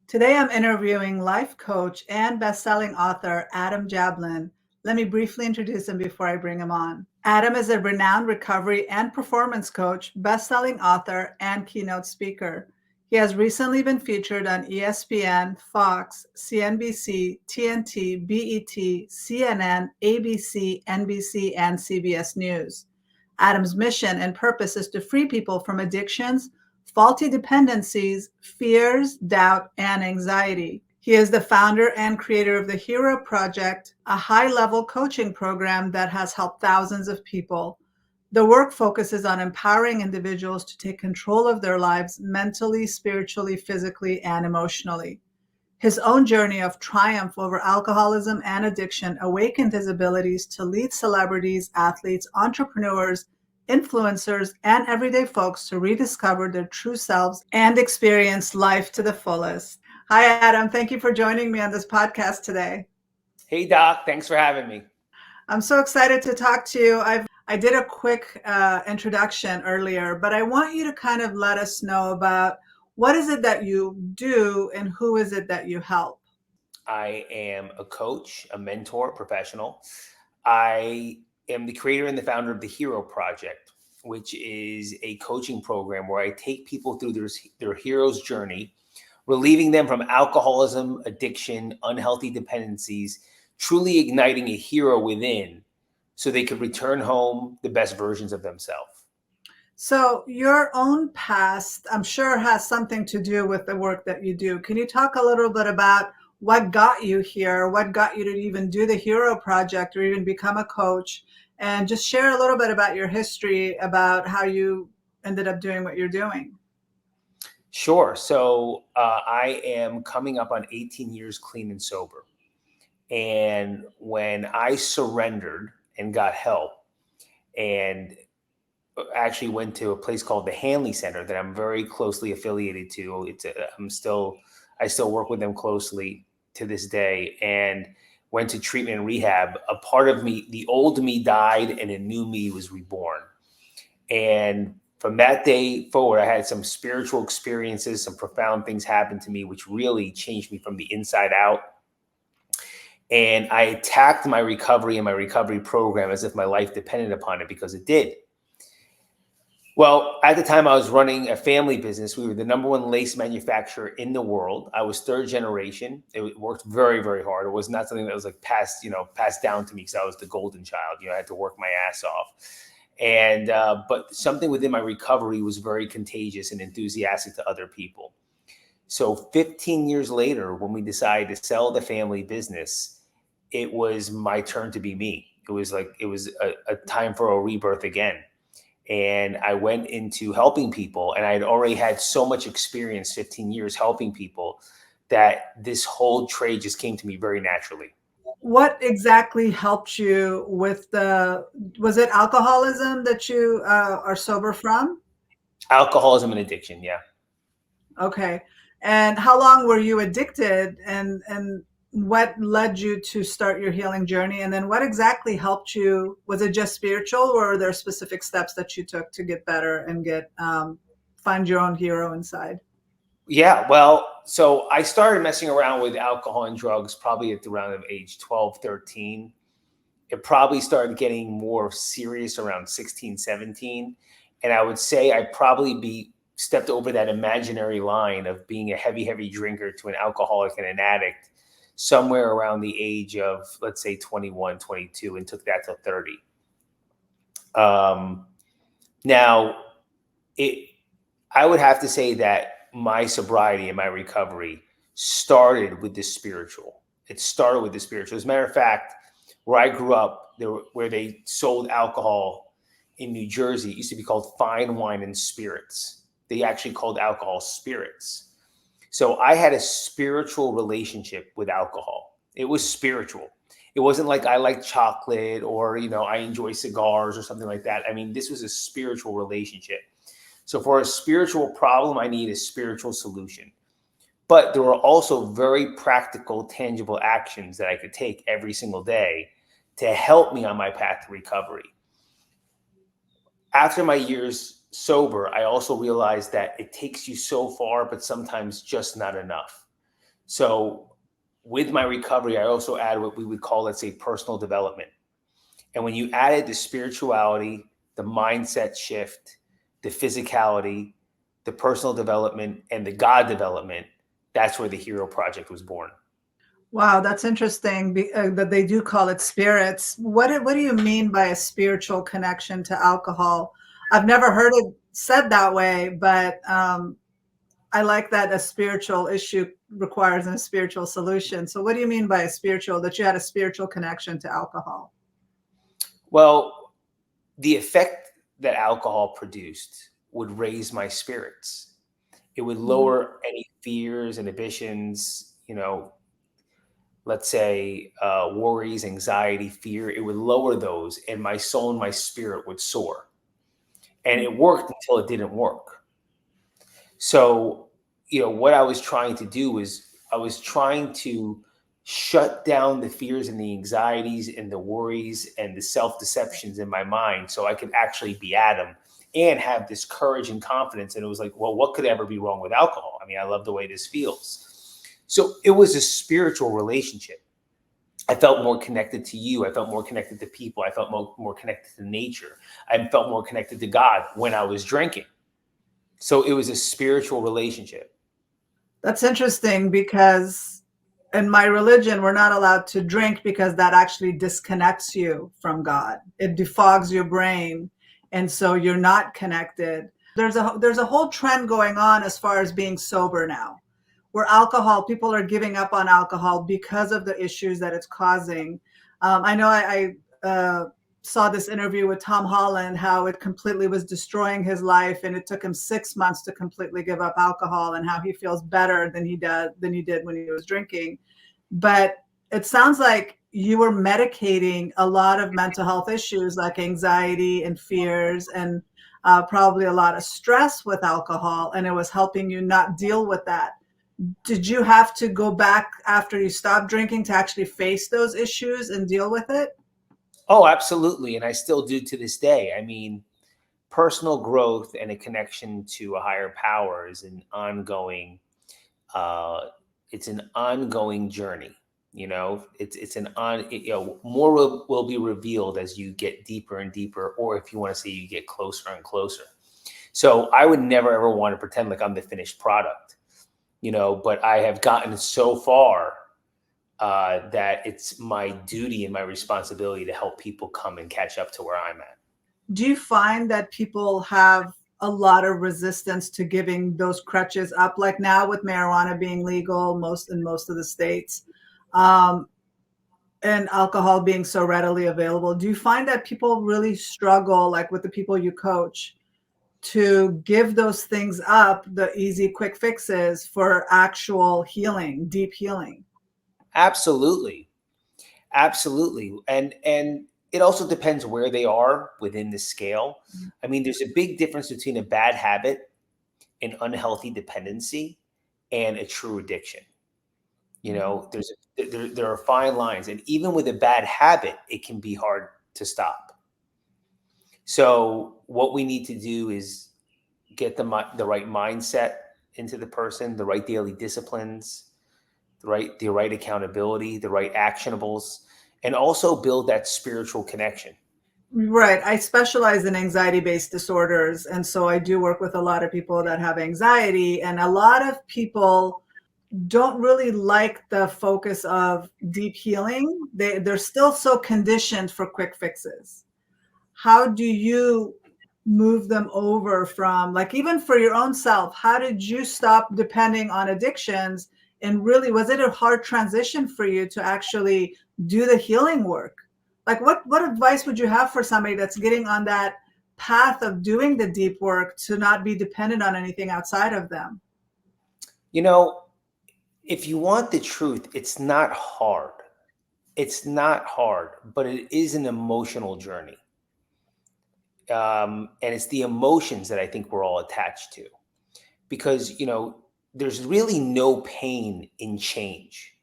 Today I'm interviewing life coach and best-selling author Adam Jablin. Let me briefly introduce him before I bring him on. Adam is a renowned recovery and performance coach, best-selling author, and keynote speaker. He has recently been featured on ESPN, Fox, CNBC, TNT, BET, CNN, ABC, NBC, and CBS News. Adam's mission and purpose is to free people from addictions, faulty dependencies, fears, doubt, and anxiety. He is the founder and creator of the Hero Project, a high level coaching program that has helped thousands of people. The work focuses on empowering individuals to take control of their lives mentally, spiritually, physically, and emotionally. His own journey of triumph over alcoholism and addiction awakened his abilities to lead celebrities, athletes, entrepreneurs, influencers, and everyday folks to rediscover their true selves and experience life to the fullest. Hi, Adam. Thank you for joining me on this podcast today. Hey, Doc. Thanks for having me. I'm so excited to talk to you. I did a quick introduction earlier, but I want you to kind of let us know about what is it that you do and who is it that you help? I am a coach, a mentor, professional. I am the creator and the founder of the Hero Project, which is a coaching program where I take people through their hero's journey, relieving them from alcoholism, addiction, unhealthy dependencies, truly igniting a hero within so they could return home the best versions of themselves. So, your own past, I'm sure, has something to do with the work that you do. Can you talk a little bit about what got you here? What got you to even do the Hero Project or even become a coach? And just share a little bit about your history, about how you ended up doing what you're doing. Sure. So I am coming up on 18 years clean and sober. And when I surrendered and got help and actually went to a place called the Hanley Center that I'm very closely affiliated to. I still work with them closely to this day, and went to treatment and rehab. A part of me, the old me died and a new me was reborn. And from that day forward, I had some spiritual experiences, some profound things happened to me, which really changed me from the inside out. And I attacked my recovery and my recovery program as if my life depended upon it, because it did. Well, at the time I was running a family business. We were the number one lace manufacturer in the world. I was third generation. It worked very, very hard. It was not something that was like passed down to me because I was the golden child. I had to work my ass off. And but something within my recovery was very contagious and enthusiastic to other people. So 15 years later, when we decided to sell the family business, it was my turn to be me. It was a time for a rebirth again. And I went into helping people, and I had already had so much experience, 15 years helping people, that this whole trade just came to me very naturally. What exactly helped you with was it alcoholism that you are sober from? Alcoholism and addiction, yeah. Okay. And how long were you addicted, and what led you to start your healing journey? And then what exactly helped you? Was it just spiritual, or were there specific steps that you took to get better and get find your own hero inside? Yeah, well, so I started messing around with alcohol and drugs probably at around of age 12, 13. It probably started getting more serious around 16, 17. And I would say I probably be stepped over that imaginary line of being a heavy, heavy drinker to an alcoholic and an addict somewhere around the age of, let's say, 21, 22, and took that to 30. Now, it, I would have to say that my sobriety and my recovery started with the spiritual. It started with the spiritual. As a matter of fact, where I grew up, where they sold alcohol in New Jersey, it used to be called fine wine and spirits. They actually called alcohol spirits. So I had a spiritual relationship with alcohol. It was spiritual. It wasn't like I like chocolate or, I enjoy cigars or something like that. I mean, this was a spiritual relationship. So for a spiritual problem, I need a spiritual solution. But there were also very practical, tangible actions that I could take every single day to help me on my path to recovery. After my years sober, I also realized that it takes you so far, but sometimes just not enough. So with my recovery, I also add what we would call, let's say, personal development. And when you added the spirituality, the mindset shift, the physicality, the personal development, and the God development, that's where the Hero Project was born. Wow, that's interesting that they do call it spirits. What do you mean by a spiritual connection to alcohol? I've never heard it said that way, but I like that a spiritual issue requires a spiritual solution. So what do you mean by that you had a spiritual connection to alcohol? Well, the effect that alcohol produced would raise my spirits. It would Mhm. lower any fears, inhibitions, let's say worries, anxiety, fear. It would lower those, and my soul and my spirit would soar. And it worked until it didn't work. So, what I was trying to do was I was trying to shut down the fears and the anxieties and the worries and the self deceptions in my mind so I could actually be Adam and have this courage and confidence. And it was like, well, what could ever be wrong with alcohol? I mean, I love the way this feels. So it was a spiritual relationship. I felt more connected to you. I felt more connected to people. I felt more connected to nature. I felt more connected to God when I was drinking. So it was a spiritual relationship. That's interesting because in my religion, we're not allowed to drink because that actually disconnects you from God. It defogs your brain. And so you're not connected. There's a whole trend going on as far as being sober now, where people are giving up on alcohol because of the issues that it's causing. I know I saw this interview with Tom Holland, how it completely was destroying his life, and it took him 6 months to completely give up alcohol, and how he feels better than he did when he was drinking. But it sounds like you were medicating a lot of mental health issues like anxiety and fears, and probably a lot of stress with alcohol, and it was helping you not deal with that. Did you have to go back after you stopped drinking to actually face those issues and deal with it? Oh, absolutely. And I still do to this day. I mean, personal growth and a connection to a higher power is uh, an ongoing journey. More will be revealed as you get deeper and deeper, or if you want to say you get closer and closer. So I would never ever want to pretend like I'm the finished product, but I have gotten so far that it's my duty and my responsibility to help people come and catch up to where I'm at. Do you find that people have a lot of resistance to giving those crutches up? Like now with marijuana being legal in most of the states, um, and alcohol being so readily available, do you find that people really struggle, like with the people you coach, to give those things up, the easy, quick fixes for actual healing, deep healing? Absolutely. Absolutely. And it also depends where they are within the scale. I mean, there's a big difference between a bad habit, an unhealthy dependency, and a true addiction. Mhm. There are fine lines, and even with a bad habit, it can be hard to stop. So what we need to do is get the right mindset into the person, the right daily disciplines, the right accountability, the right actionables, and also build that spiritual connection. Right. I specialize in anxiety-based disorders. And so I do work with a lot of people that have anxiety. And a lot of people don't really like the focus of deep healing. They're still so conditioned for quick fixes. How do you move them over from, like, even for your own self, how did you stop depending on addictions? And really, was it a hard transition for you to actually do the healing work? Like, what advice would you have for somebody that's getting on that path of doing the deep work to not be dependent on anything outside of them? You know, if you want the truth, it's not hard. It's not hard, but it is an emotional journey. And it's the emotions that I think we're all attached to because, there's really no pain in change.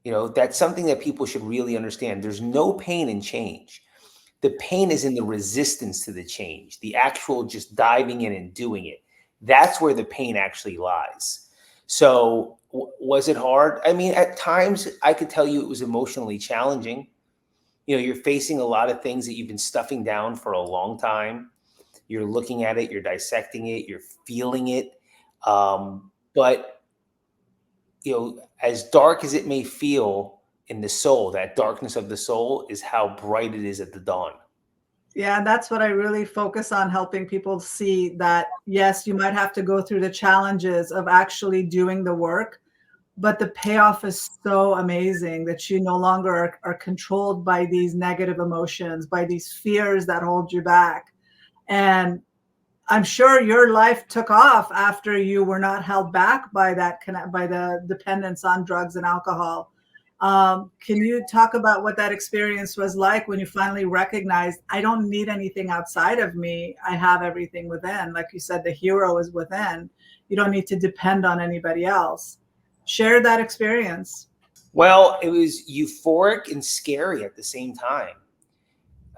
That's something that people should really understand. There's no pain in change. The pain is in the resistance to the change, the actual just diving in and doing it. That's where the pain actually lies. So was it hard? I mean, at times I could tell you it was emotionally challenging. You know, you're facing a lot of things that you've been stuffing down for a long time. You're looking at it, you're dissecting it, you're feeling it. But you know, as dark as it may feel in the soul, that darkness of the soul is how bright it is at the dawn. Yeah, and that's what I really focus on, helping people see that, yes, you might have to go through the challenges of actually doing the work, but the payoff is so amazing that you no longer are controlled by these negative emotions, by these fears that hold you back. And I'm sure your life took off after you were not held back by that by the dependence on drugs and alcohol. Can you talk about what that experience was like when you finally recognized, I don't need anything outside of me. I have everything within. Like you said, the hero is within. You don't need to depend on anybody else. Share that experience. Well, it was euphoric and scary at the same time.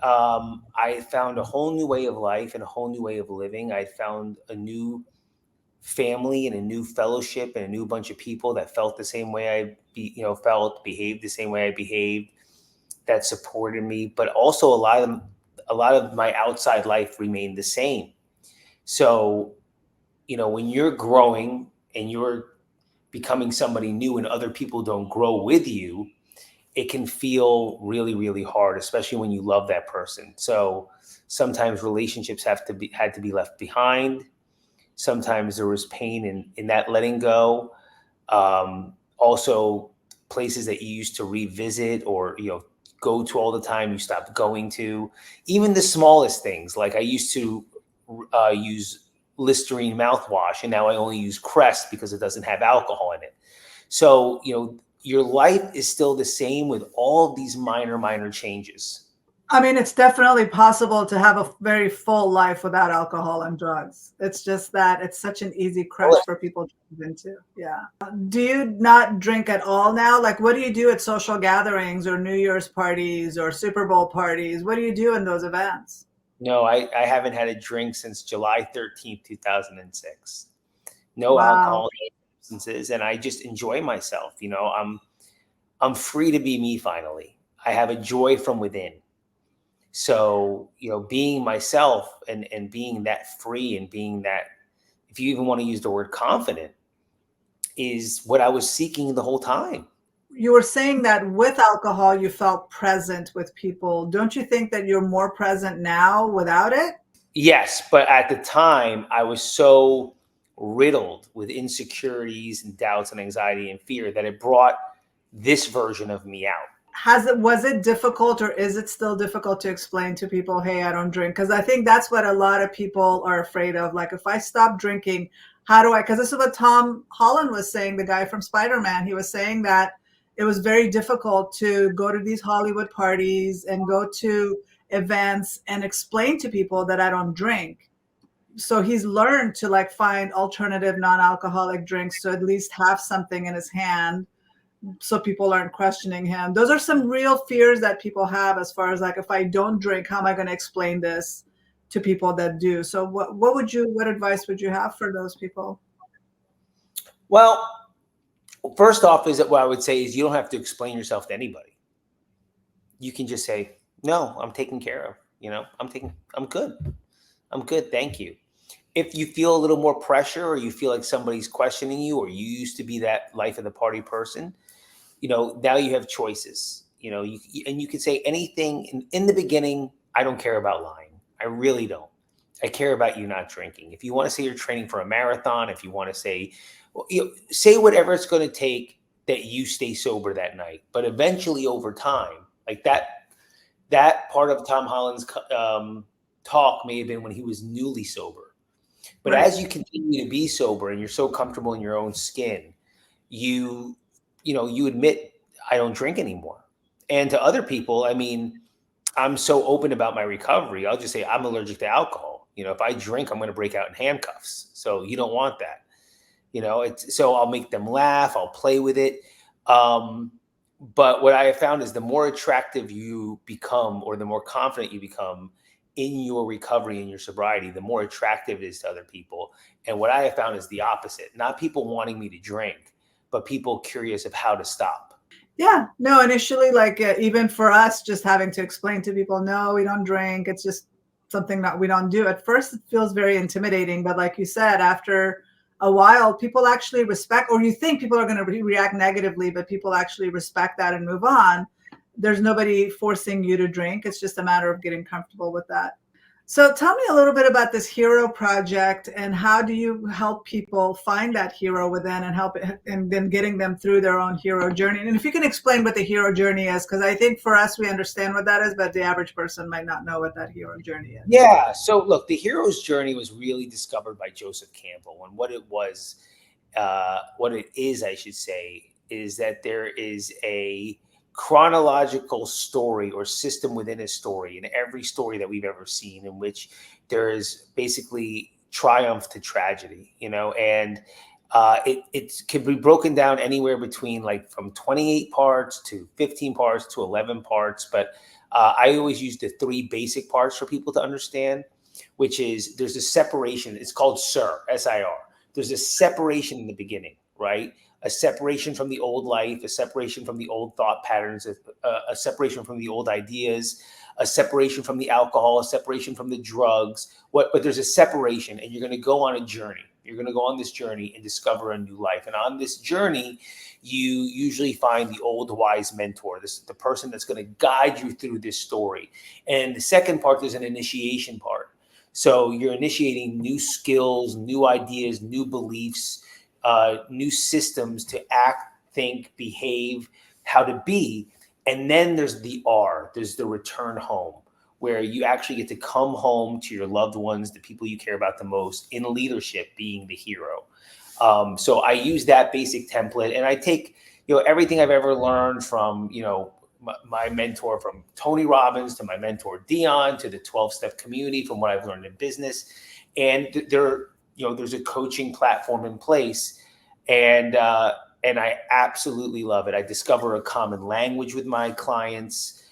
I found a whole new way of life and a whole new way of living. I found a new family and a new fellowship and a new bunch of people that felt the same way felt, behaved the same way I behaved, that supported me. But also a lot of my outside life remained the same. So, you know, when you're growing and you're becoming somebody new and other people don't grow with you, it can feel really, really hard, especially when you love that person. So sometimes relationships had to be left behind. Sometimes there was pain in that letting go. Also, places that you used to revisit or go to all the time, you stopped going to. Even the smallest things, like I used to use Listerine mouthwash, and now I only use Crest because it doesn't have alcohol in it. So your life is still the same with all of these minor changes. I mean, it's definitely possible to have a very full life without alcohol and drugs. It's just that it's such an easy crutch for people to move into. Yeah. Do you not drink at all now? Like, what do you do at social gatherings or New Year's parties or Super Bowl parties? What do you do in those events? No, I haven't had a drink since July 13th, 2006. No Wow. alcohol, no substances, and I just enjoy myself. I'm free to be me finally. I have a joy from within. So, being myself and being that free and being that, if you even want to use the word confident, is what I was seeking the whole time. You were saying that with alcohol, you felt present with people. Don't you think that you're more present now without it? Yes, but at the time, I was so riddled with insecurities and doubts and anxiety and fear that it brought this version of me out. Was it difficult, or is it still difficult to explain to people, hey, I don't drink? Because I think that's what a lot of people are afraid of. Like, if I stop drinking, how do I? Because this is what Tom Holland was saying, the guy from Spider-Man. He was saying that it was very difficult to go to these Hollywood parties and go to events and explain to people that I don't drink. So he's learned to like find alternative non-alcoholic drinks to at least have something in his hand so people aren't questioning him. Those are some real fears that people have, as far as like, if I don't drink, how am I going to explain this to people that do? So what advice would you have for those people? Well, first off, is that what I would say is you don't have to explain yourself to anybody. You can just say, no, I'm taken care of. I'm good. I'm good. Thank you. If you feel a little more pressure or you feel like somebody's questioning you or you used to be that life of the party person, now you have choices, and you can say anything in the beginning. I don't care about lying. I really don't. I care about you not drinking. If you want to say you're training for a marathon, if you want to say, well, say whatever it's going to take that you stay sober that night. But eventually over time, like that part of Tom Holland's talk may have been when he was newly sober. But Right. as you continue to be sober and you're so comfortable in your own skin, you you admit, I don't drink anymore. And to other people, I mean, I'm so open about my recovery. I'll just say I'm allergic to alcohol. If I drink, I'm going to break out in handcuffs. So you don't want that. So I'll make them laugh. I'll play with it. But what I have found is the more attractive you become or the more confident you become in your recovery, in your sobriety, the more attractive it is to other people. And what I have found is the opposite, not people wanting me to drink, but people curious of how to stop. Yeah, no, initially, like even for us, just having to explain to people, no, we don't drink. It's just something that we don't do. At first, it feels very intimidating. But like you said, after a while, people actually respect, or you think people are going to react negatively, but people actually respect that and move on. There's nobody forcing you to drink. It's just a matter of getting comfortable with that. So tell me a little bit about this hero project and how do you help people find that hero within and help and then getting them through their own hero journey. And if you can explain what the hero journey is, because I think for us, we understand what that is, but the average person might not know what that hero journey is. Yeah. So look, the hero's journey was really discovered by Joseph Campbell. And what it was, what it is, I should say, is that there is a chronological story or system within a story in every story that we've ever seen in which there is basically triumph to tragedy, and it can be broken down anywhere between like from 28 parts to 15 parts to 11 parts. But I always use the three basic parts for people to understand, which is there's a separation. It's called SIR. There's a separation in the beginning, right? A separation from the old life, a separation from the old thought patterns, a separation from the old ideas, a separation from the alcohol, a separation from the drugs. But there's a separation, and you're going to go on a journey. You're going to go on this journey and discover a new life. And on this journey, you usually find the old wise mentor, the person that's going to guide you through this story. And the second part, there's an initiation part. So you're initiating new skills, new ideas, new beliefs, new systems to act, think, behave, how to be. And then there's the R, there's the return home, where you actually get to come home to your loved ones, the people you care about the most, in leadership, being the hero. So I use that basic template, and I take everything I've ever learned from my mentor, from Tony Robbins to my mentor Dion to the 12-step community, from what I've learned in business, and there's a coaching platform in place, and I absolutely love it. I discover a common language with my clients.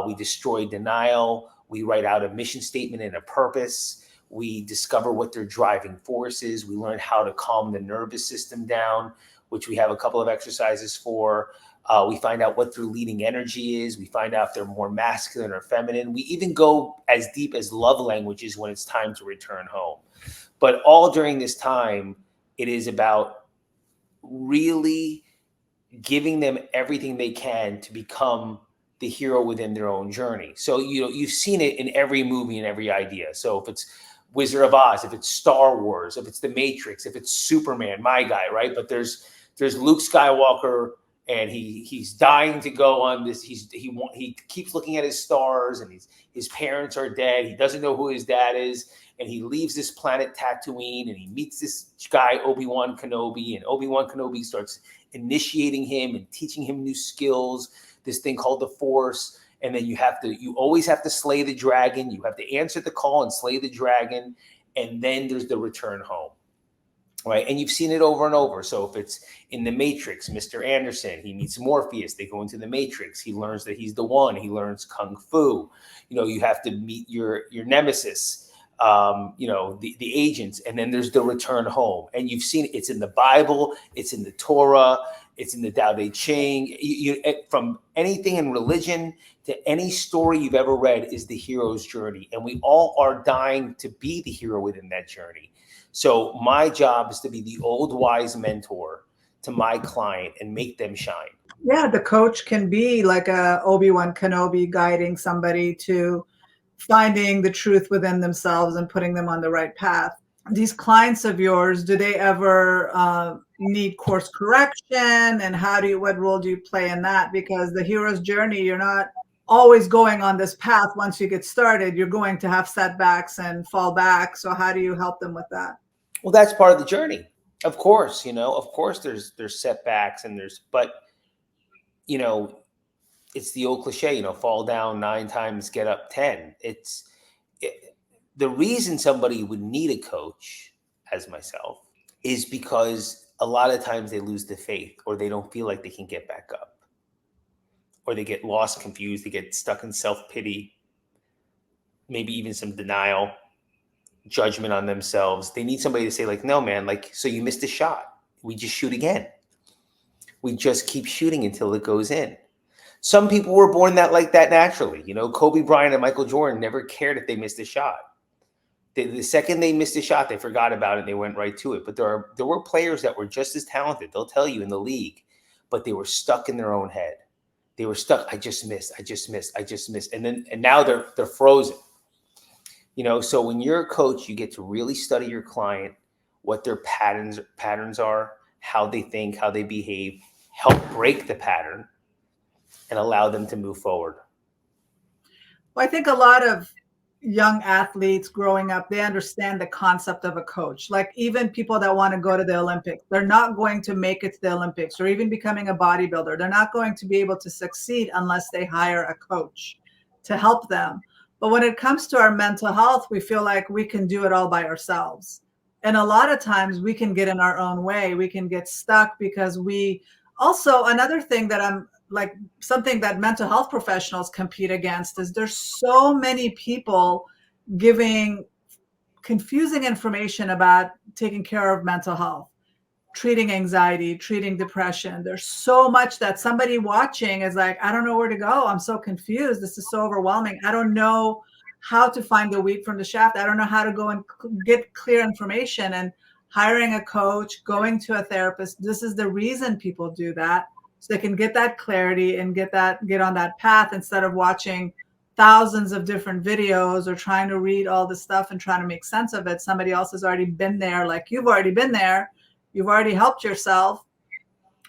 We destroy denial. We write out a mission statement and a purpose. We discover what their driving force is. We learn how to calm the nervous system down, which we have a couple of exercises for. We find out what their leading energy is. We find out if they're more masculine or feminine. We even go as deep as love languages when it's time to return home. But all during this time, it is about really giving them everything they can to become the hero within their own journey. So, you've seen it in every movie and every idea. So if it's Wizard of Oz, if it's Star Wars, if it's The Matrix, if it's Superman, my guy, right? But there's Luke Skywalker, and he's dying to go on this. He keeps looking at his stars, and his parents are dead. He doesn't know who his dad is, and he leaves this planet Tatooine, and he meets this guy Obi-Wan Kenobi, and Obi-Wan Kenobi starts initiating him and teaching him new skills, this thing called the Force. And then you always have to slay the dragon. You have to answer the call and slay the dragon. And then there's the return home, right? And you've seen it over and over. So if it's in The Matrix, Mr. Anderson, he meets Morpheus. They go into the Matrix. He learns that he's the one. He learns Kung Fu. You have to meet your nemesis, the agents. And then there's the return home. And you've seen it's in the Bible. It's in the Torah. It's in the Tao Te Ching. From anything in religion to any story you've ever read is the hero's journey. And we all are dying to be the hero within that journey. So my job is to be the old wise mentor to my client and make them shine. Yeah, the coach can be like a Obi-Wan Kenobi guiding somebody to finding the truth within themselves and putting them on the right path. These clients of yours, do they ever need course correction, and what role do you play in that? Because the hero's journey, you're not always going on this path. Once you get started, you're going to have setbacks and fall back. So how do you help them with that? Well, that's part of the journey. Of course, there's setbacks but it's the old cliche, fall down 9 times, get up 10. The reason somebody would need a coach, as myself, is because a lot of times they lose the faith, or they don't feel like they can get back up, or they get lost, confused, they get stuck in self-pity. maybe even some denial, judgment on themselves. They need somebody to say like, no, man, like, so you missed a shot. We just shoot again. We just keep shooting until it goes in. Some people were born like that naturally. You know, Kobe Bryant and Michael Jordan never cared if they missed a shot. The second they missed a shot, they forgot about it and they went right to it. But there were players that were just as talented, they'll tell you, in the league, but they were stuck in their own head. They were stuck. I just missed. And now they're frozen. You know, so when you're a coach, you get to really study your client, what their patterns are, how they think, how they behave, help break the pattern, and allow them to move forward. Well, I think a lot of young athletes growing up, they understand the concept of a coach. Like even people that want to go to the Olympics, they're not going to make it to the Olympics, or even becoming a bodybuilder. They're not going to be able to succeed unless they hire a coach to help them. But when it comes to our mental health, we feel like we can do it all by ourselves. And a lot of times we can get in our own way. We can get stuck because we also, another thing that I'm like, something that mental health professionals compete against is there's so many people giving confusing information about taking care of mental health, treating anxiety, treating depression. There's so much that somebody watching is like, I don't know where to go. I'm so confused. This is so overwhelming. I don't know how to find the wheat from the shaft. I don't know how to go and get clear information. And hiring a coach, going to a therapist, this is the reason people do that. So they can get that clarity and get on that path instead of watching thousands of different videos or trying to read all this stuff and trying to make sense of it. Somebody else has already been there, like you've already been there. You've already helped yourself.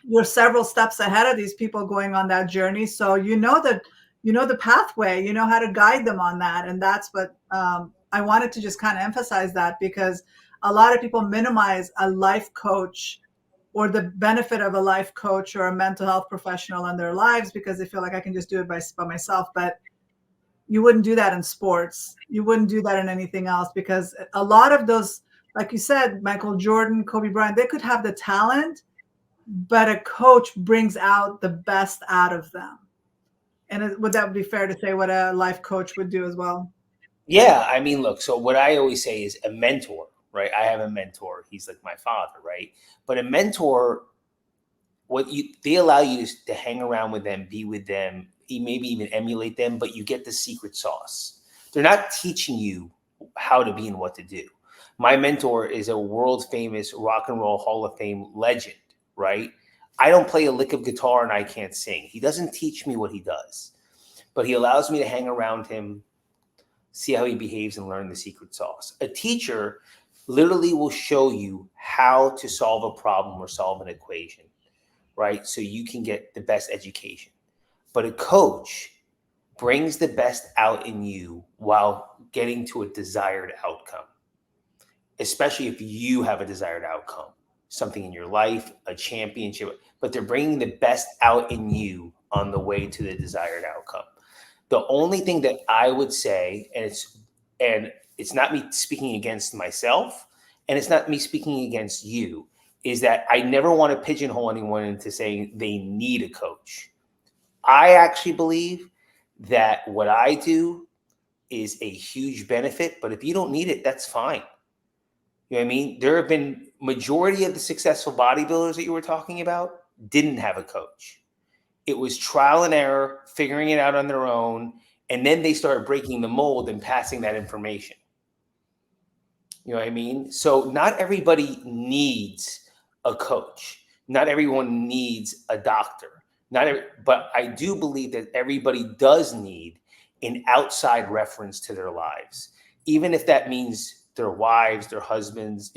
You're several steps ahead of these people going on that journey. So you know the pathway, you know how to guide them on that. And that's what I wanted to just kind of emphasize that, because a lot of people minimize a life coach or the benefit of a life coach or a mental health professional in their lives because they feel like I can just do it by myself. But you wouldn't do that in sports. You wouldn't do that in anything else, because a lot of those, like you said, Michael Jordan, Kobe Bryant, they could have the talent, but a coach brings out the best out of them. And would that be fair to say what a life coach would do as well? Yeah, I mean, look, so what I always say is a mentor, right? I have a mentor. He's like my father, right? But a mentor, they allow you to hang around with them, be with them, maybe even emulate them, but you get the secret sauce. They're not teaching you how to be and what to do. My mentor is a world famous rock and roll Hall of Fame legend, right? I don't play a lick of guitar and I can't sing. He doesn't teach me what he does, but he allows me to hang around him, see how he behaves, and learn the secret sauce. A teacher literally will show you how to solve a problem or solve an equation, right? So you can get the best education. But a coach brings the best out in you while getting to a desired outcome, especially if you have a desired outcome, something in your life, a championship, but they're bringing the best out in you on the way to the desired outcome. The only thing that I would say, and it's not me speaking against myself, and it's not me speaking against you, is that I never want to pigeonhole anyone into saying they need a coach. I actually believe that what I do is a huge benefit, but if you don't need it, that's fine. You know what I mean? There have been majority of the successful bodybuilders that you were talking about didn't have a coach. It was trial and error, figuring it out on their own, and then they started breaking the mold and passing that information. You know what I mean? So not everybody needs a coach. Not everyone needs a doctor. But I do believe that everybody does need an outside reference to their lives, even if that means their wives, their husbands,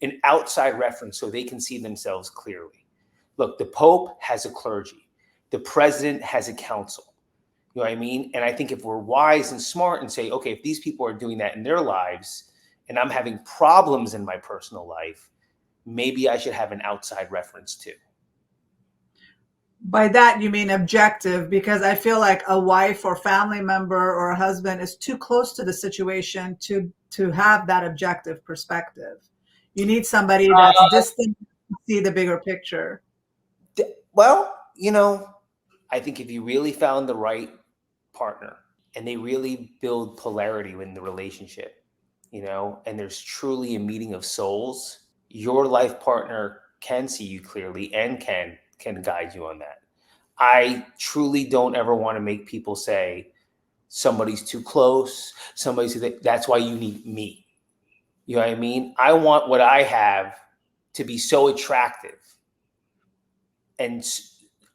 an outside reference so they can see themselves clearly. Look, the Pope has a clergy. The president has a council. You know what I mean? And I think if we're wise and smart and say, okay, if these people are doing that in their lives and I'm having problems in my personal life, maybe I should have an outside reference too. By that, you mean objective, because I feel like a wife or family member or a husband is too close to the situation to have that objective perspective. You need somebody that's distant to see the bigger picture. Well, I think if you really found the right partner and they really build polarity in the relationship, and there's truly a meeting of souls, your life partner can see you clearly and can guide you on that. I truly don't ever want to make people say somebody's too close, that's why you need me. You know what I mean? I want what I have to be so attractive, and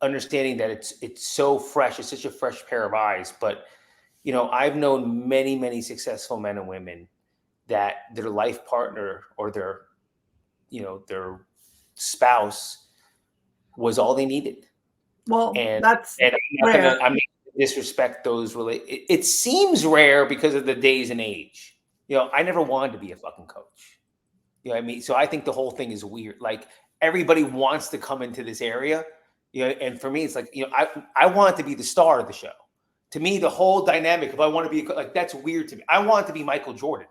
understanding that it's so fresh. It's such a fresh pair of eyes. But I've known many, many successful men and women that their life partner or their spouse was all they needed. Well, And that's I'm not rare. gonna disrespect those it seems rare because of the days and age. I never wanted to be a fucking coach. You know what I mean? So I think the whole thing is weird. Like, everybody wants to come into this area. And for me, it's like, I want to be the star of the show. To me, the whole dynamic, if I want to be like, that's weird to me. I want to be Michael Jordan.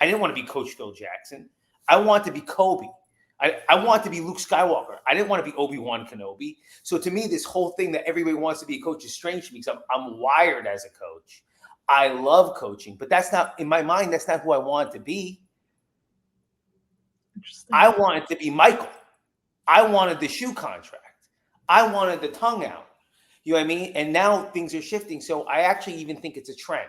I didn't want to be Coach Phil Jackson. I want to be Kobe. I want to be Luke Skywalker. I didn't want to be Obi-Wan Kenobi. So to me, this whole thing that everybody wants to be a coach is strange to me, because I'm wired as a coach. I love coaching, but that's not, in my mind, that's not who I want to be. I wanted to be Michael. I wanted the shoe contract. I wanted the tongue out. You know what I mean? And now things are shifting. So I actually even think it's a trend.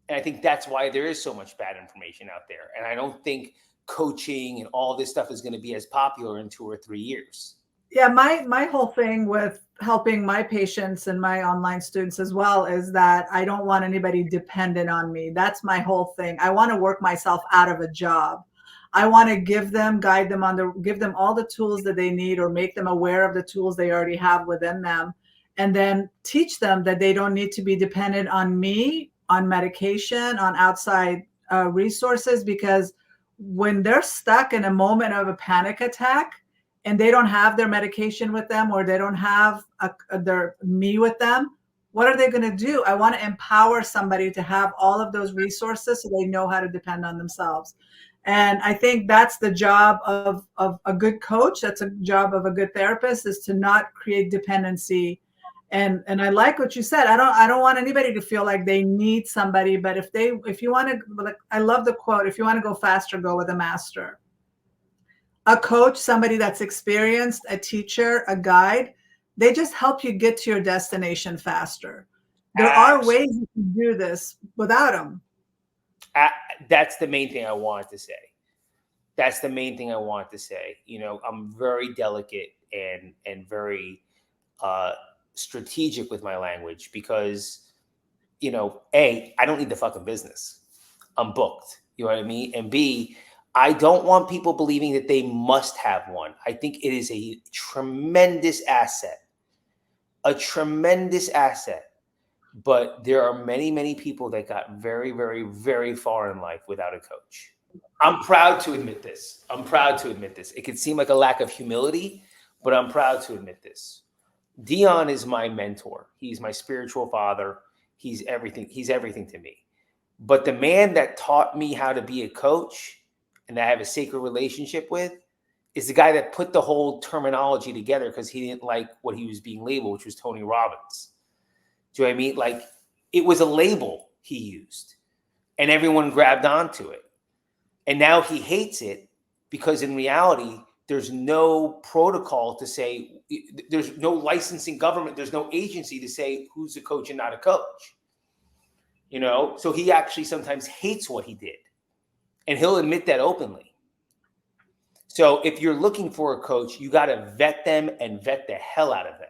And I think that's why there is so much bad information out there. And I don't think coaching and all this stuff is going to be as popular in 2 or 3 years. Yeah, my whole thing with helping my patients and my online students as well is that I don't want anybody dependent on me. That's my whole thing. I want to work myself out of a job. I want to give them all the tools that they need, or make them aware of the tools they already have within them, and then teach them that they don't need to be dependent on me, on medication, on outside resources, because when they're stuck in a moment of a panic attack and they don't have their medication with them, or they don't have their me with them, what are they going to do? I want to empower somebody to have all of those resources so they know how to depend on themselves. And I think that's the job of a good coach. That's a job of a good therapist, is to not create dependency. And I like what you said. I don't want anybody to feel like they need somebody, but if you want to, like, I love the quote, if you want to go faster, go with a master. A coach, somebody that's experienced, a teacher, a guide, they just help you get to your destination faster. There are ways you can do this without them. That's the main thing I wanted to say. I'm very delicate and very strategic with my language, because, A, I don't need the fucking business. I'm booked. You know what I mean? And B, I don't want people believing that they must have one. I think it is a tremendous asset. But there are many, many people that got very, very, very far in life without a coach. I'm proud to admit this. It could seem like a lack of humility, but I'm proud to admit this. Dion is my mentor. He's my spiritual father. He's everything to me. But the man that taught me how to be a coach and that I have a sacred relationship with is the guy that put the whole terminology together, because he didn't like what he was being labeled, which was Tony Robbins. Do you know what I mean? Like, it was a label he used, and everyone grabbed onto it. And now he hates it, because in reality, there's no protocol to say, there's no licensing government, there's no agency to say who's a coach and not a coach. So he actually sometimes hates what he did, and he'll admit that openly. So if you're looking for a coach, you got to vet them, and vet the hell out of them.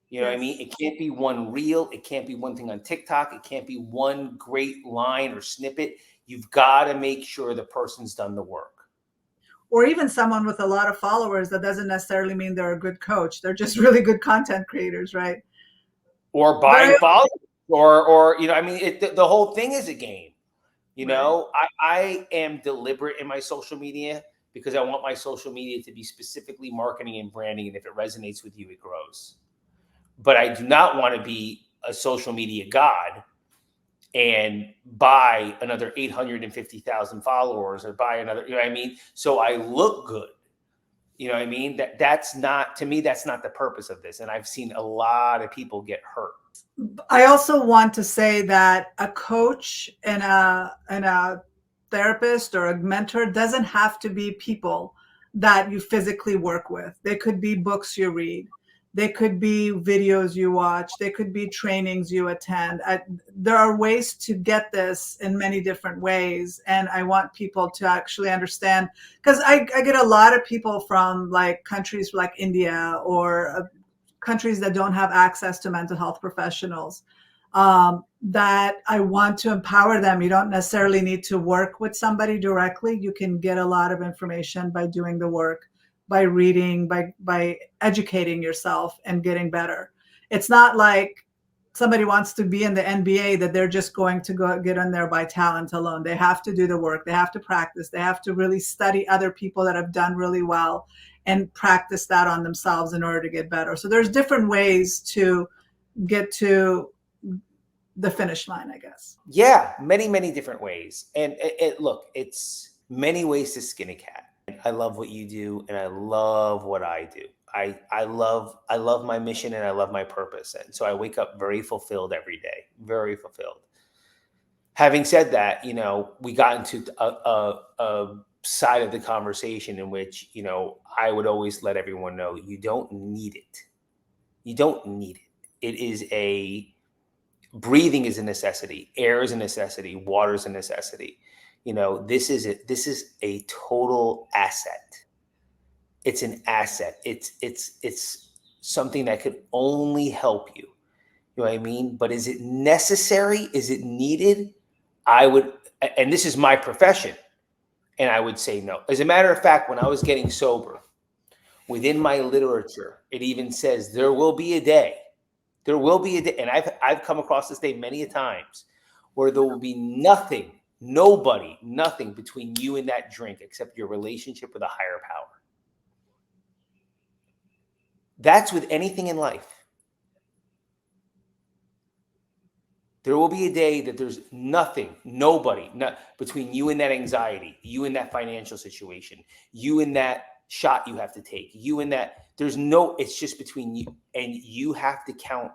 You know what I mean? It can't be one reel. It can't be one thing on TikTok. It can't be one great line or snippet. You've got to make sure the person's done the work. Or even someone with a lot of followers, that doesn't necessarily mean they're a good coach. They're just really good content creators, right? Or buying followers, or the whole thing is a game. I am deliberate in my social media, because I want my social media to be specifically marketing and branding, and if it resonates with you, it grows. But I do not want to be a social media god and buy another 850,000 followers, or buy another, So I look good. You know what I mean? That's not, to me, that's not the purpose of this. And I've seen a lot of people get hurt. I also want to say that a coach and a therapist or a mentor doesn't have to be people that you physically work with. They could be books you read. They could be videos you watch. They could be trainings you attend. There are ways to get this in many different ways. And I want people to actually understand, because I get a lot of people from like countries like India or countries that don't have access to mental health professionals, that I want to empower them. You don't necessarily need to work with somebody directly. You can get a lot of information by doing the work, by reading, by educating yourself and getting better. It's not like somebody wants to be in the NBA that they're just going to go get in there by talent alone. They have to do the work. They have to practice. They have to really study other people that have done really well and practice that on themselves in order to get better. So there's different ways to get to the finish line, I guess. Yeah, many, many different ways. And look, it's many ways to skin a cat. I love what you do, and I love what I do. I love my mission, and I love my purpose. And so I wake up very fulfilled every day, very fulfilled. Having said that, you know, we got into a side of the conversation in which, you know, I would always let everyone know you don't need it. You don't need it. It is breathing is a necessity. Air is a necessity. Water is a necessity. You know, this is a total asset. It's an asset. It's something that could only help you. You know what I mean? But is it necessary? Is it needed? And this is my profession, and I would say no. As a matter of fact, when I was getting sober, within my literature, it even says there will be a day. There will be a day, and I've come across this day many a times, where there will be nothing between you and that drink except your relationship with a higher power. That's with anything in life. There will be a day that there's nobody between you and that anxiety, you and that financial situation, you and that shot you have to take, you and that. It's just between you, and you have to count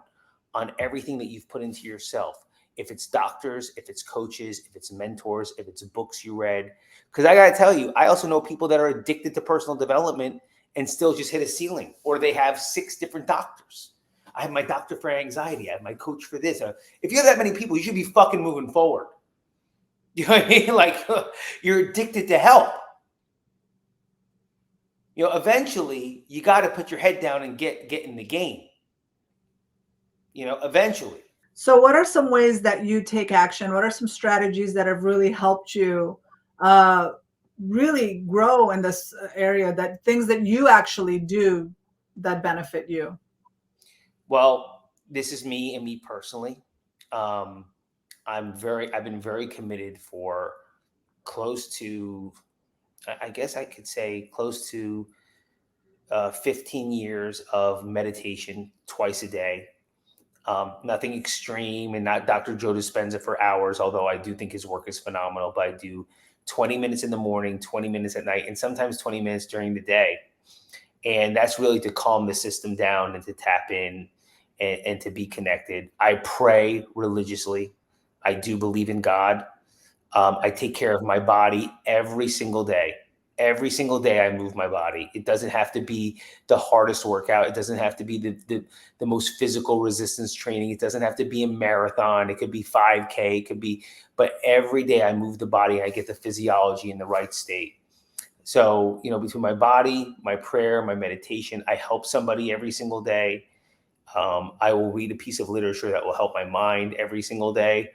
on everything that you've put into yourself. If it's doctors, if it's coaches, if it's mentors, if it's books you read. Because I got to tell you, I also know people that are addicted to personal development and still just hit a ceiling, or they have 6 different doctors. I have my doctor for anxiety. I have my coach for this. If you have that many people, you should be fucking moving forward. You know what I mean? Like, you're addicted to help. You know, eventually you got to put your head down and get in the game. You know, eventually. So what are some ways that you take action? What are some strategies that have really helped you really grow in this area, that things that you actually do that benefit you? Well, this is me and me personally. I've been very committed for close to, I guess I could say close to 15 years of meditation twice a day. Nothing extreme, and not Dr. Joe Dispenza for hours, although I do think his work is phenomenal. But I do 20 minutes in the morning, 20 minutes at night, and sometimes 20 minutes during the day. And that's really to calm the system down and to tap in and to be connected. I pray religiously. I do believe in God. I take care of my body every single day. Every single day I move my body. It doesn't have to be the hardest workout. It doesn't have to be the most physical resistance training. It doesn't have to be a marathon. It could be 5K. It could be, but every day I move the body and I get the physiology in the right state. So, you know, between my body, my prayer, my meditation, I help somebody every single day. I will read a piece of literature that will help my mind every single day.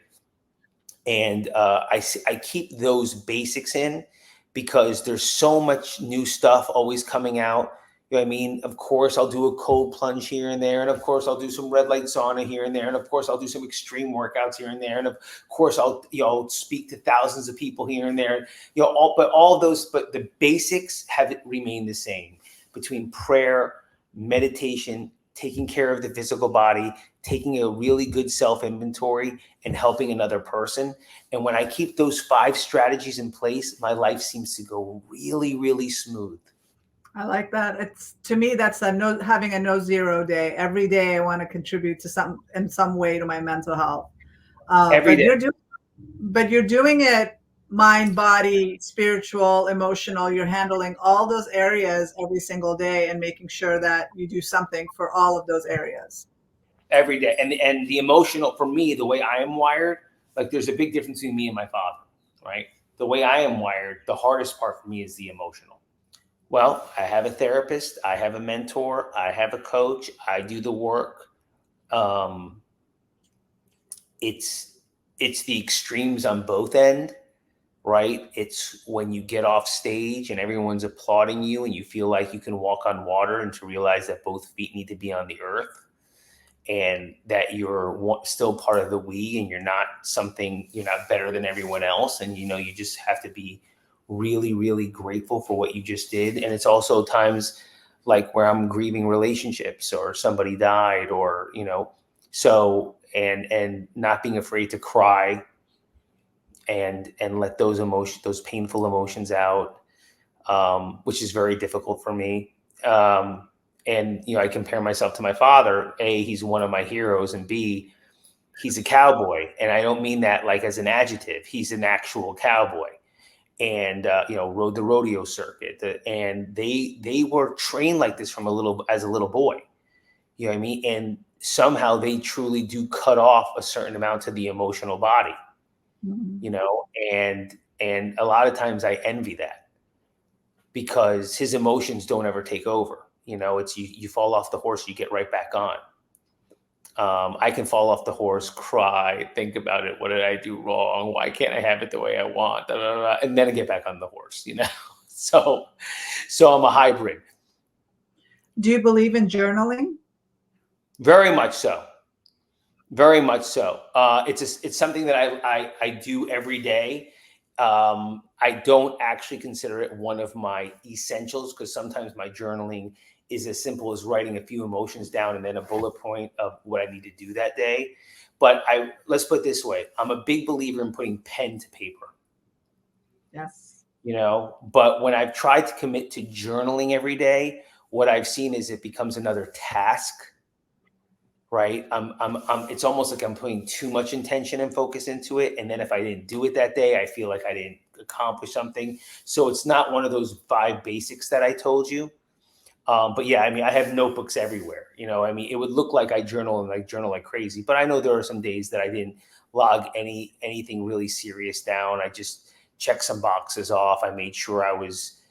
And I keep those basics in, because there's so much new stuff always coming out. You know what I mean? Of course, I'll do a cold plunge here and there. And of course, I'll do some red light sauna here and there. And of course, I'll do some extreme workouts here and there. And of course, I'll speak to thousands of people here and there. You know, but the basics have remained the same between prayer, meditation, taking care of the physical body, taking a really good self-inventory, and helping another person. And when I keep those 5 strategies in place, my life seems to go really, really smooth. I like that. It's to me that's a no having a no zero day. Every day I want to contribute to some in some way to my mental health. Every But day. you're doing it mind, body, spiritual, emotional. You're handling all those areas every single day and making sure that you do something for all of those areas. Every day. And the emotional, for me, the way I am wired, like there's a big difference between me and my father, right? The way I am wired, the hardest part for me is the emotional. Well, I have a therapist, I have a mentor, I have a coach, I do the work. Um, it's it's the extremes on both end, right? It's when you get off stage and everyone's applauding you and you feel like you can walk on water, and to realize that both feet need to be on the earth, and that you're still part of the we, and you're not better than everyone else, and you just have to be really, really grateful for what you just did. And it's also times like where I'm grieving relationships, or somebody died, or so, and not being afraid to cry and let those painful emotions out, which is very difficult for me. And I compare myself to my father. A, he's one of my heroes, and B, he's a cowboy, and I don't mean that like as an adjective. He's an actual cowboy, and rode the rodeo circuit, and they were trained like this as a little boy. You know what I mean? And somehow they truly do cut off a certain amount to the emotional body. Mhm. You know, and a lot of times I envy that, because his emotions don't ever take over. It's you fall off the horse, you get right back on. I can fall off the horse, cry, think about it. What did I do wrong? Why can't I have it the way I want? Da, da, da, and then I get back on the horse. So, so I'm a hybrid. Do you believe in journaling? Very much so. Very much so. It's something that I do every day. I don't actually consider it one of my essentials, because sometimes my journaling is as simple as writing a few emotions down and then a bullet point of what I need to do that day. But let's put it this way: I'm a big believer in putting pen to paper. Yes. But when I've tried to commit to journaling every day, what I've seen is it becomes another task, right? It's almost like I'm putting too much intention and focus into it. And then if I didn't do it that day, I feel like I didn't accomplish something. So it's not one of those 5 basics that I told you. But yeah, I mean, I have notebooks everywhere. I mean, it would look like I journal like crazy, but I know there are some days that I didn't log anything really serious down. I just checked some boxes off. I made sure I was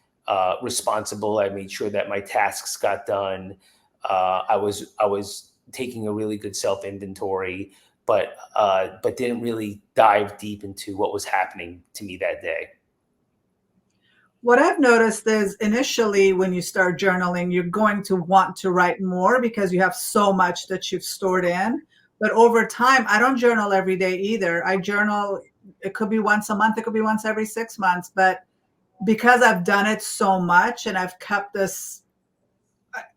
responsible. I made sure that my tasks got done. I was taking a really good self inventory, but didn't really dive deep into what was happening to me that day. What I've noticed is initially when you start journaling, you're going to want to write more because you have so much that you've stored in. But over time, I don't journal every day either. I journal, it could be once a month, it could be once every 6 months. But because I've done it so much and I've kept this,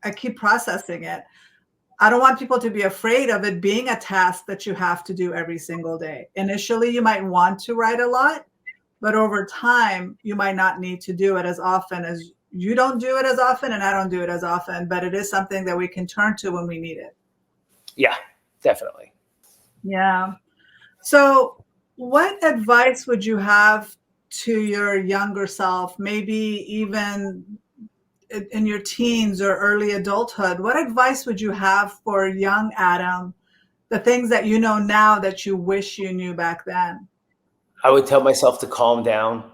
I keep processing it. I don't want people to be afraid of it being a task that you have to do every single day. Initially, you might want to write a lot, but over time, you might not need to do it as often as you don't do it as often, and I don't do it as often, but it is something that we can turn to when we need it. Yeah, definitely. Yeah. So, what advice would you have to your younger self, maybe even in your teens or early adulthood? What advice would you have for young Adam, the things that you know now that you wish you knew back then? I would tell myself to calm down.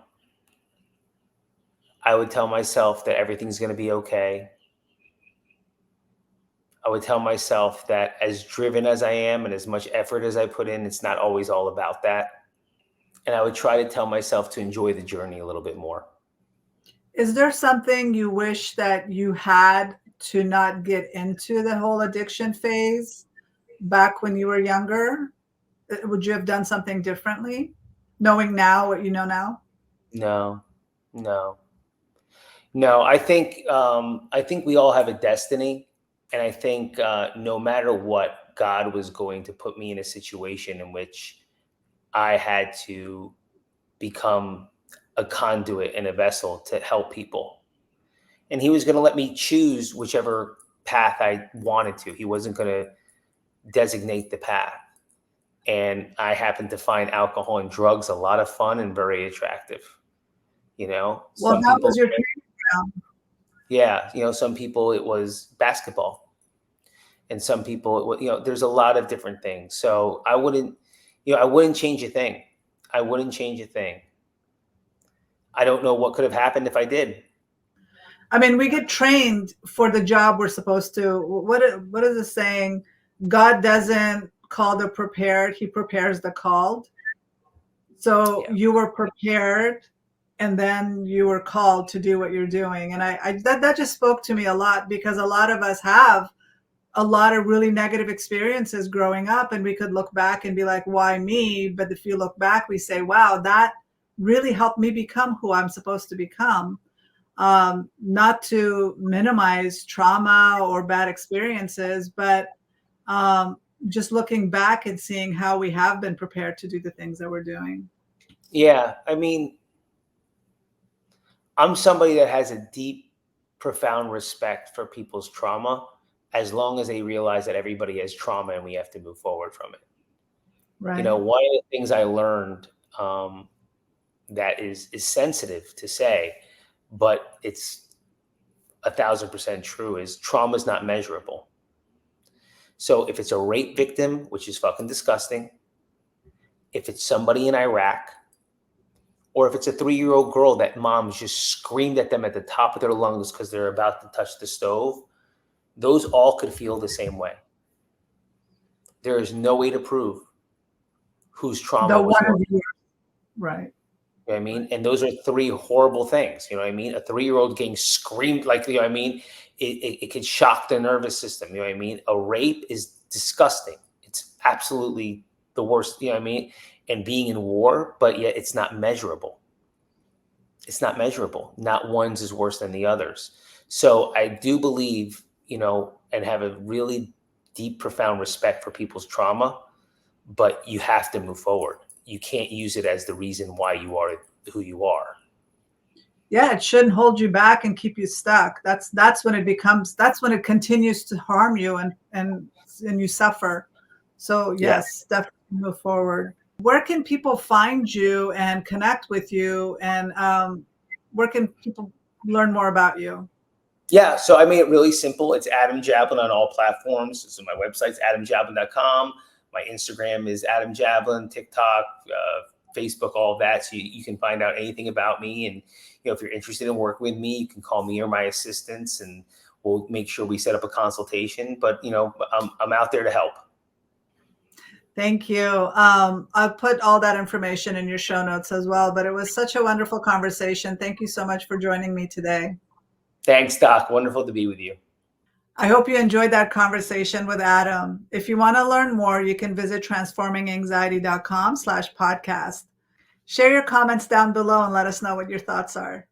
I would tell myself that everything's going to be okay. I would tell myself that as driven as I am and as much effort as I put in, it's not always all about that. And I would try to tell myself to enjoy the journey a little bit more. Is there something you wish that you had to not get into the whole addiction phase back when you were younger? Would you have done something differently, knowing now what you know now? No, no, no. I think we all have a destiny, and I think no matter what, God was going to put me in a situation in which I had to become a conduit and a vessel to help people. and he was going to let me choose whichever path I wanted to. He wasn't going to designate the path. And I happened to find alcohol and drugs a lot of fun and very attractive. Well, Some that people, was your training ground. yeah, some people it was basketball, and some people, it was, there's a lot of different things. So I wouldn't change a thing. I wouldn't change a thing. I don't know what could have happened if I did. I mean, we get trained for the job we're supposed to. What is the saying? God doesn't call the prepared; He prepares the called. So Yeah. you were prepared, and then you were called to do what you're doing. And that just spoke to me a lot, because a lot of us have a lot of really negative experiences growing up, and we could look back and be like, why me? But if you look back, we say, wow, that really helped me become who I'm supposed to become. Not to minimize trauma or bad experiences, but just looking back and seeing how we have been prepared to do the things that we're doing. Yeah. I mean, I'm somebody that has a deep, profound respect for people's trauma, as long as they realize that everybody has trauma and we have to move forward from it. Right. One of the things I learned that is sensitive to say, but it's 1,000% true, is trauma is not measurable. So if it's a rape victim, which is fucking disgusting, if it's somebody in Iraq, or if it's a 3-year-old girl that mom's just screamed at them at the top of their lungs because they're about to touch the stove, those all could feel the same way. There is no way to prove whose trauma was more. Right. You know what I mean? And those are 3 horrible things. You know what I mean? A 3-year-old getting screamed, like, you know what I mean? It could shock their nervous system. You know what I mean? A rape is disgusting. It's absolutely the worst, you know what I mean? And being in war, but yet it's not measurable. It's not measurable. Not one's is worse than the others. So I do believe, and have a really deep, profound respect for people's trauma, but you have to move forward. You can't use it as the reason why you are who you are. Yeah, it shouldn't hold you back and keep you stuck. That's when it continues to harm you, and you suffer. So yes, definitely move forward. Where can people find you and connect with you, and where can people learn more about you? Yeah, so I made it really simple. It's Adam Jablin on all platforms. So my website's adamjablin.com. My Instagram is Adam Jablin, TikTok, Facebook, all of that. So you can find out anything about me. And, if you're interested in working with me, you can call me or my assistants, and we'll make sure we set up a consultation. But, I'm out there to help. Thank you. I'll put all that information in your show notes as well. But it was such a wonderful conversation. Thank you so much for joining me today. Thanks, Doc. Wonderful to be with you. I hope you enjoyed that conversation with Adam. If you want to learn more, you can visit transforminganxiety.com/podcast. Share your comments down below and let us know what your thoughts are.